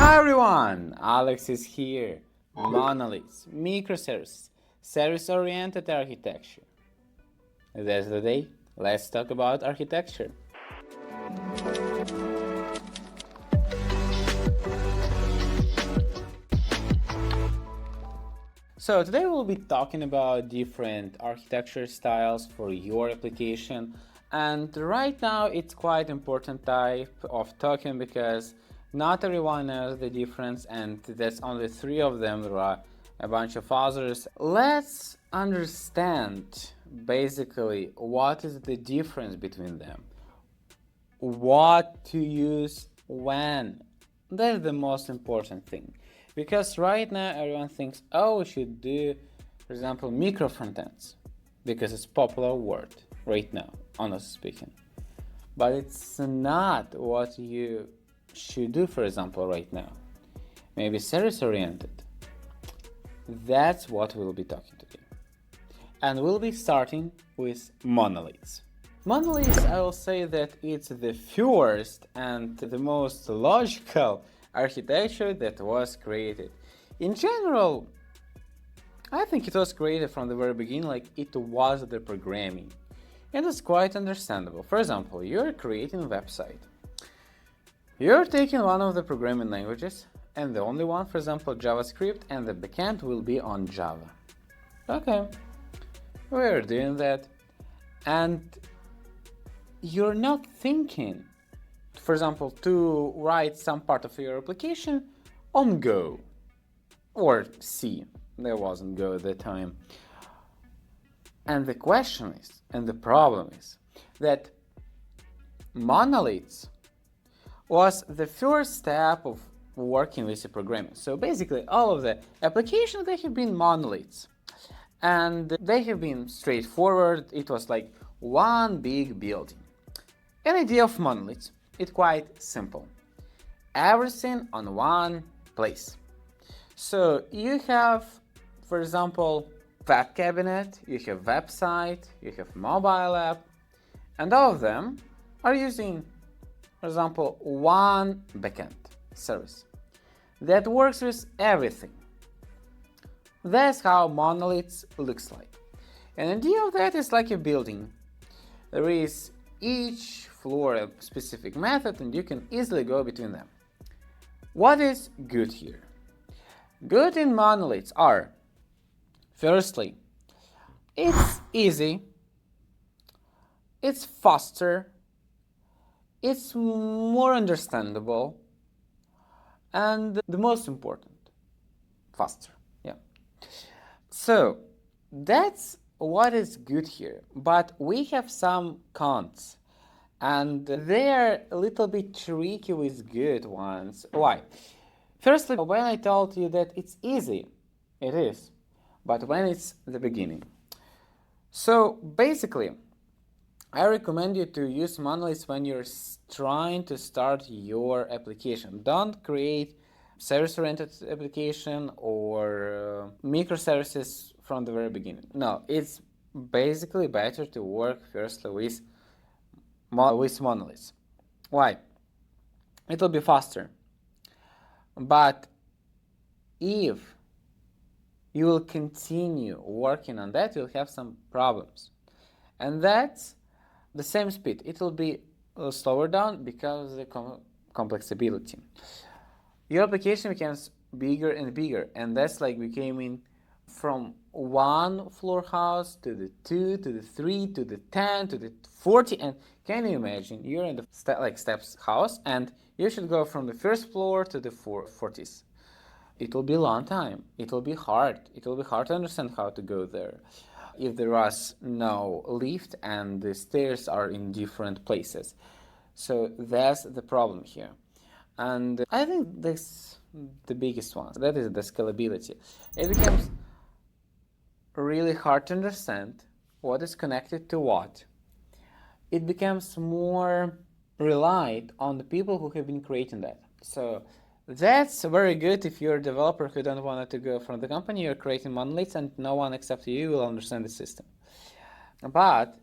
Hi everyone, Alex is here. Monoliths, microservices, service-oriented architecture. That's the day. Let's talk about architecture. So today we'll be talking about different architecture styles for your application, and right now it's quite important type of talking because not everyone knows the difference, and that's only three of them. There are a bunch of others. Let's understand basically what is the difference between them, what to use when. That's the most important thing, because right now everyone thinks, oh, we should do, for example, micro frontends because it's popular word right now, honestly speaking. But it's not what you should do, for example, right now. Maybe service oriented. That's what we'll be talking today. And we'll be starting with monoliths. Monoliths, I will say that it's the first and the most logical architecture that was created. In general, I think it was created from the very beginning like it was the programming. And it's quite understandable. For example, you're creating a website. You're taking one of the programming languages, and the only one, for example, JavaScript, and the backend will be on Java. Okay, we're doing that. And you're not thinking, for example, to write some part of your application on Go or C. There wasn't Go at the time. And the question is, and the problem is, that monoliths was the first step of working with the programming. So basically, all of the applications, they have been monoliths. And they have been straightforward. It was like one big building. An idea of monoliths, it's quite simple. Everything on one place. So you have, for example, web cabinet, you have website, you have mobile app, and all of them are using, for example, one backend service that works with everything. That's how monoliths looks like. An idea of that is like a building. There is each floor a specific method, and you can easily go between them. What is good here? Good in monoliths are, firstly, it's easy, it's faster, it's more understandable, and the most important, faster. Yeah. So that's what is good here, but we have some cons, and they are a little bit tricky with good ones. Why? Firstly, when I told you that it's easy, it is, but when it's the beginning. So basically, I recommend you to use monoliths when you're trying to start your application. Don't create service-oriented application or microservices from the very beginning. No, it's basically better to work firstly with monoliths. Why? It'll be faster. But if you will continue working on that, you'll have some problems. And that's the same speed. It will be slower down because of the complexity. Your application becomes bigger and bigger, and that's like becoming from one floor house to the 2 to the 3 to the 10 to the 40. And can you imagine you're in the steps house and you should go from the first floor to the 40s. It will be a long time. It will be hard. It will be hard to understand how to go there if there was no lift and the stairs are in different places. So that's the problem here. And I think that's the biggest one. That is the scalability. It becomes really hard to understand what is connected to what. It becomes more relied on the people who have been creating that. So that's very good if you're a developer who don't want to go from the company. You're creating monoliths and no one except you will understand the system. But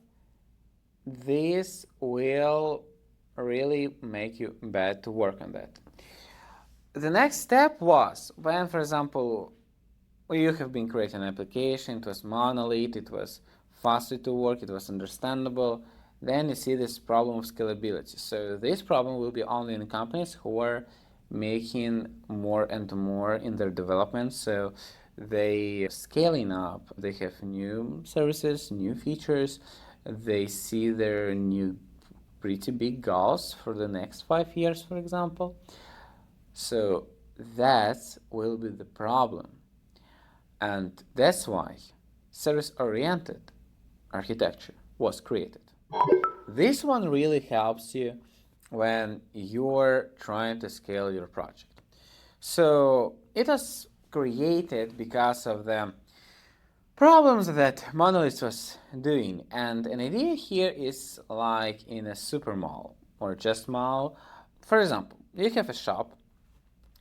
this will really make you bad to work on that. The next step was when, for example, you have been creating an application, it was monolith, it was faster to work, it was understandable, then you see this problem of scalability. So this problem will be only in companies who are making more and more in their development. So they scaling up, they have new services, new features, they see their new pretty big goals for the next 5 years, for example. So that will be the problem. And that's why service-oriented architecture was created. This one really helps you when you're trying to scale your project. So it was created because of the problems that Monolith was doing. And an idea here is like in a super mall or just mall. For example, you have a shop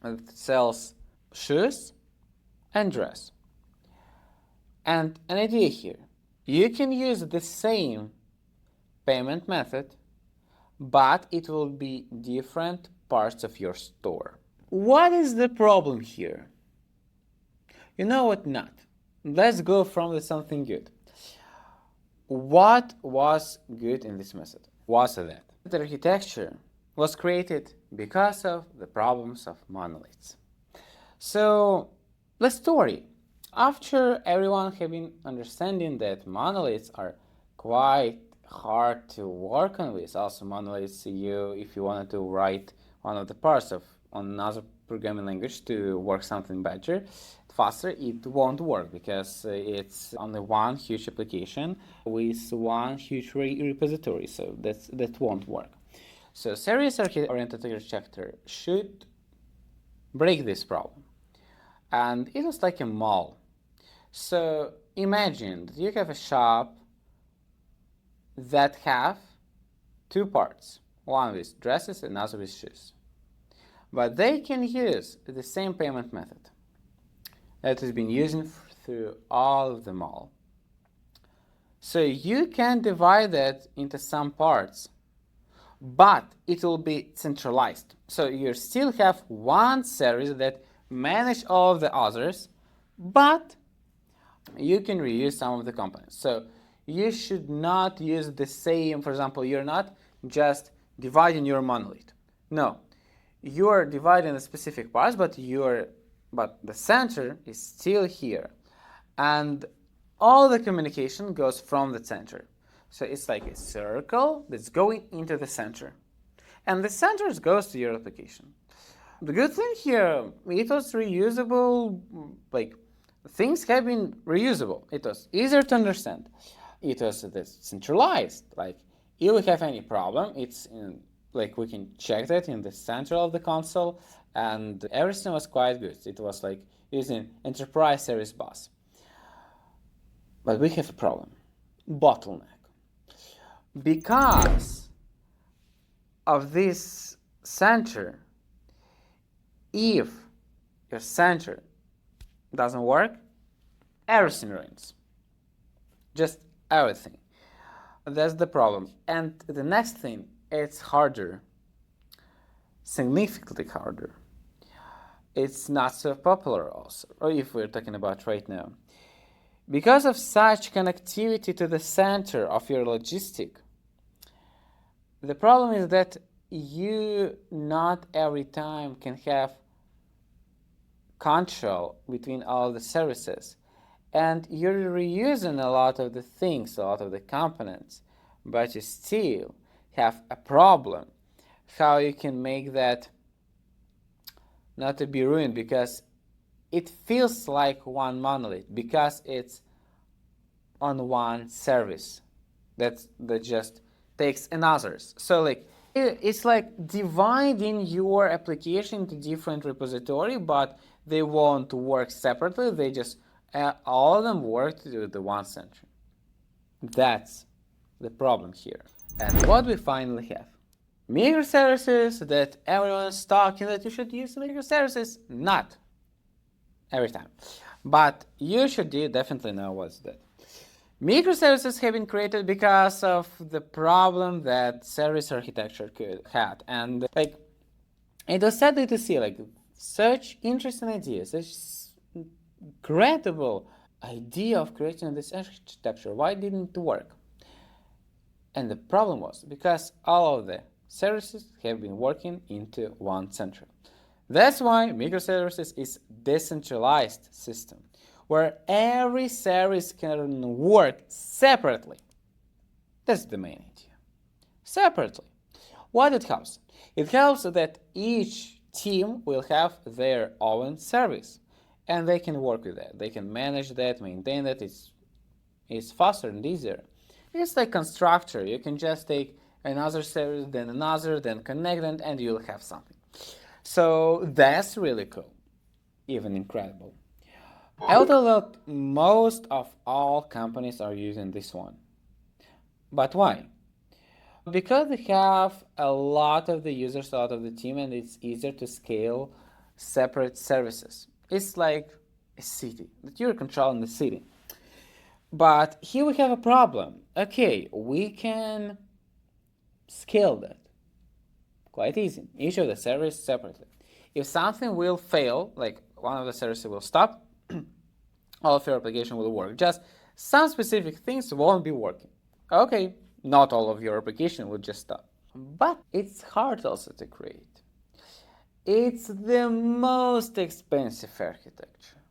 that sells shoes and dress. And an idea here, you can use the same payment method, but it will be different parts of your store. What is the problem here? You know what, not. Let's go from the something good. What was good in this method? Was that the architecture was created because of the problems of monoliths. So, the story. After everyone had been understanding that monoliths are quite hard to work on with, also monoliths, if you wanted to write one of the parts of another programming language to work something better, faster, it won't work because it's only one huge application with one huge repository, so that won't work. So service-oriented architecture should break this problem. And it was like a mall. So imagine that you have a shop that have two parts, one with dresses and another with shoes. But they can use the same payment method that has been used through all of the mall. So you can divide that into some parts, but it will be centralized. So you still have one service that manages all of the others, but you can reuse some of the components. So you should not use the same, for example, you're not just dividing your monolith. No, you're dividing the specific parts, but the center is still here. And all the communication goes from the center. So it's like a circle that's going into the center. And the center goes to your application. The good thing here, it was reusable, like things have been reusable. It was easier to understand. It was centralized. Like if we have any problem, it's like we can check that in the center of the console, and everything was quite good. It was like using enterprise service bus. But we have a problem, bottleneck. Because of this center, if your center doesn't work, everything ruins. Just everything. That's the problem. And the next thing, it's harder. Significantly harder. It's not so popular also, or if we're talking about right now. Because of such connectivity to the center of your logistic, the problem is that you not every time can have control between all the services, and you're reusing a lot of the things, a lot of the components, but you still have a problem how you can make that not to be ruined, because it feels like one monolith because it's on one service that just takes another's. So like it's like dividing your application into different repository, but they won't work separately. They just all of them work to the one center. That's the problem here. And what we finally have? Microservices that everyone's talking that you should use microservices. Not every time. But you should definitely know what's that. Microservices have been created because of the problem that service architecture had. And like it was sad to see, like Such interesting ideas, such incredible idea of creating this architecture. Why didn't it work? And the problem was because all of the services have been working into one central. That's why microservices is decentralized system, where every service can work separately. That's the main idea. Separately. What it helps? It helps that each team will have their own service, and they can work with that. They can manage that, maintain that. It's faster and easier. It's like constructor. You can just take another service, then another, then connect them, and you'll have something. So that's really cool, even incredible. Although that most of all companies are using this one. But why? Because they have a lot of the users, a lot of the team, and it's easier to scale separate services. It's like a city, that you're controlling the city. But here we have a problem. Okay, we can scale that quite easy. Each of the services separately. If something will fail, like one of the services will stop, all of your application will work. Just some specific things won't be working. Okay, not all of your application will just stop. But it's hard also to create. It's the most expensive architecture.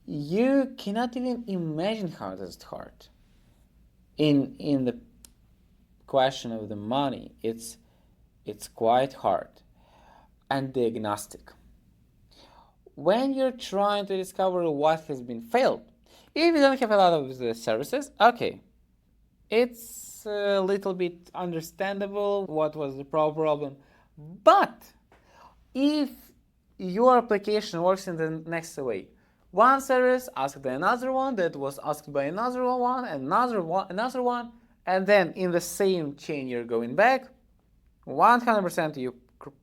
You cannot even imagine how it is hard. In the question of the money, it's quite hard and diagnostic. When you're trying to discover what has been failed, if you don't have a lot of the services, okay, it's a little bit understandable what was the problem. But if your application works in the next way, one service asked another one that was asked by another one, another one, and then in the same chain you're going back, 100% you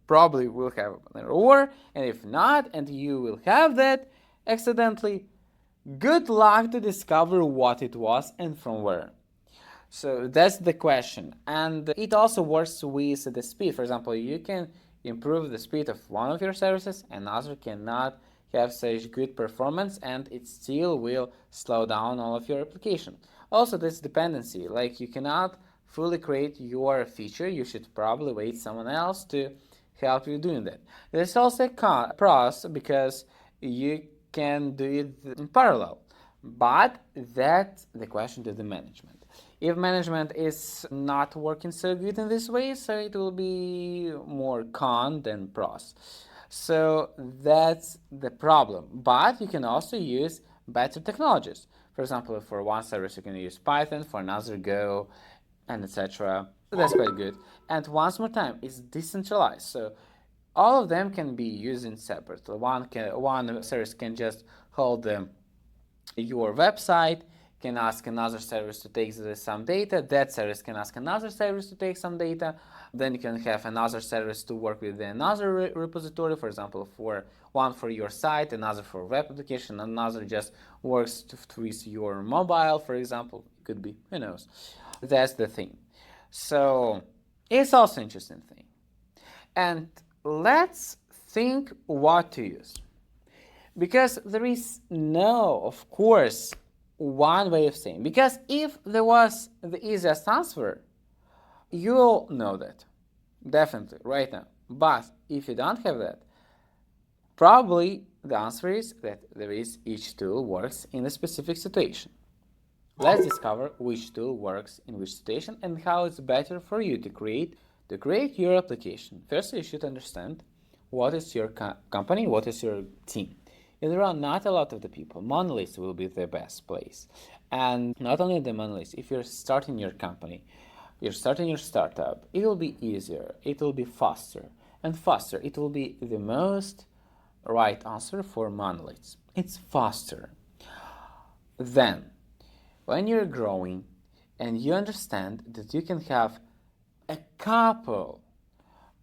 probably will have an error, and if not, and you will have that accidentally, good luck to discover what it was and from where. So that's the question. And it also works with the speed. For example, you can improve the speed of one of your services, another cannot have such good performance, and it still will slow down all of your application. Also, this dependency, like you cannot fully create your feature, you should probably wait someone else to help you doing that. There's also a pros because you can do it in parallel, but that's the question to the management. If management is not working so good in this way, so it will be more con than pros. So that's the problem. But you can also use better technologies. For example, for one service you can use Python, for another Go, and etc. That's quite good. And once more time, it's decentralized. So all of them can be used separately. One service can just hold your website, can ask another service to take some data. That service can ask another service to take some data. Then you can have another service to work with another repository, for example, for one for your site, another for web application, another just works with your mobile, for example. It could be, who knows. That's the thing. So it's also an interesting thing. And let's think what to use. Because there is no, of course, one way of saying. Because if there was the easiest answer, you'll know that. Definitely, right now. But if you don't have that, probably the answer is that each tool works in a specific situation. Let's discover which tool works in which situation and how it's better for you to create your application. First, you should understand what is your company, what is your team. If there are not a lot of the people, Monolith will be the best place. And not only the Monolith, if you're starting your company, you're starting your startup, it will be easier, it will be faster, and faster. It will be the most right answer for monoliths. It's faster. Then, when you're growing and you understand that you can have a couple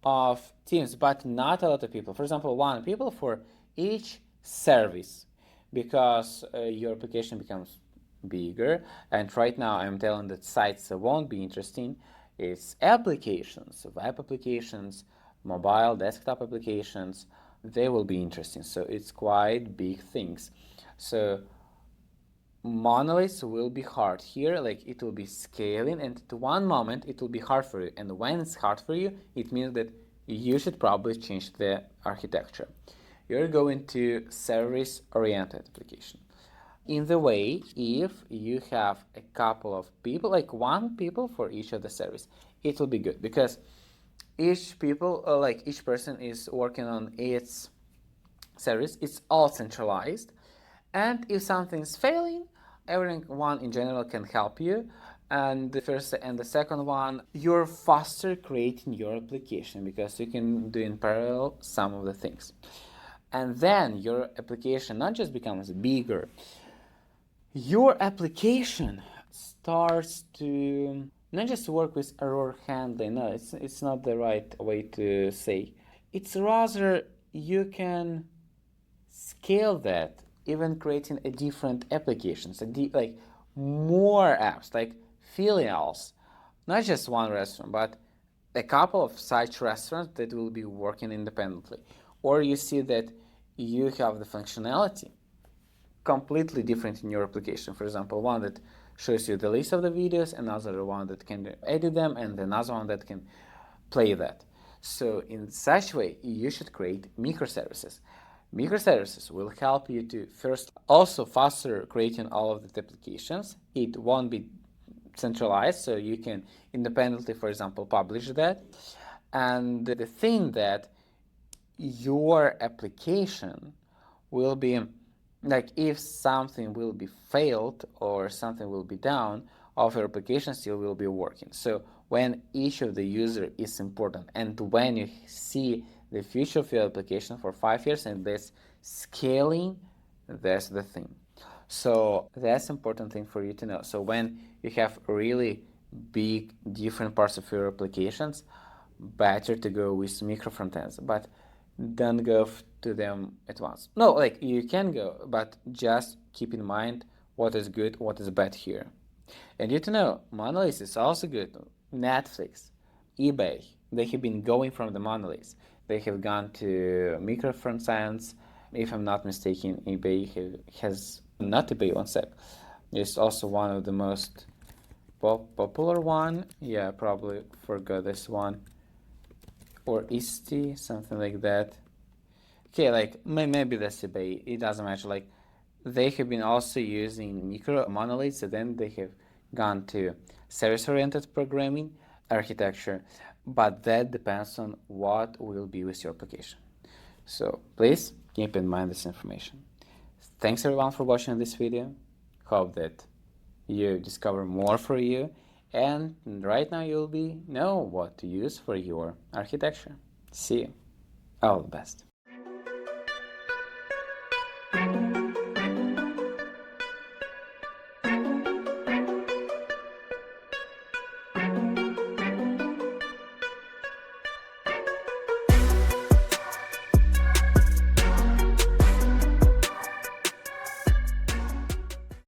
of teams, but not a lot of people. For example, one people for each service, because your application becomes bigger. And right now I'm telling that sites won't be interesting. It's applications, web applications, mobile desktop applications, they will be interesting. So it's quite big things. So monoliths will be hard here, like it will be scaling, and at one moment it will be hard for you, and when it's hard for you, it means that you should probably change the architecture. You're going to service oriented application. In the way, if you have a couple of people, like one people for each of the service, it will be good, because each people, like each person is working on its service, it's all centralized, and if something's failing, everyone in general can help you. And the first and the second one, you're faster creating your application because you can do in parallel some of the things. And then your application not just becomes bigger, your application starts to not just work with error handling. No, it's not the right way to say. It's rather you can scale that, even creating a different applications, like more apps, like filials, not just one restaurant, but a couple of such restaurants that will be working independently. Or you see that you have the functionality completely different in your application. For example, one that shows you the list of the videos, another one that can edit them, and another one that can play that. So in such way, you should create microservices. Microservices will help you to first also faster creating all of the applications. It won't be centralized, so you can independently, for example, publish that. And the thing that your application will be like, if something will be failed or something will be down, of your application still will be working. So when each of the user is important, and when you see the future of your application for 5 years and this scaling, that's the thing. So that's important thing for you to know. So when you have really big different parts of your applications, better to go with micro frontends, but don't go to them at once. No, like you can go, but just keep in mind what is good, what is bad here. And you to know, monoliths is also good. Netflix, eBay, they have been going from the monoliths. They have gone to micro frontends. If I'm not mistaken, eBay has, not eBay, one sec. It's also one of the most popular one. Yeah, probably forgot this one. Or Isti, something like that. Okay, like maybe that's eBay. It doesn't matter. Like they have been also using micro monoliths, and then they have gone to service-oriented programming architecture. But that depends on what will be with your application. So please keep in mind this information. Thanks everyone for watching this video. Hope that you discover more for you, and right now you'll know what to use for your architecture. See you. All the best.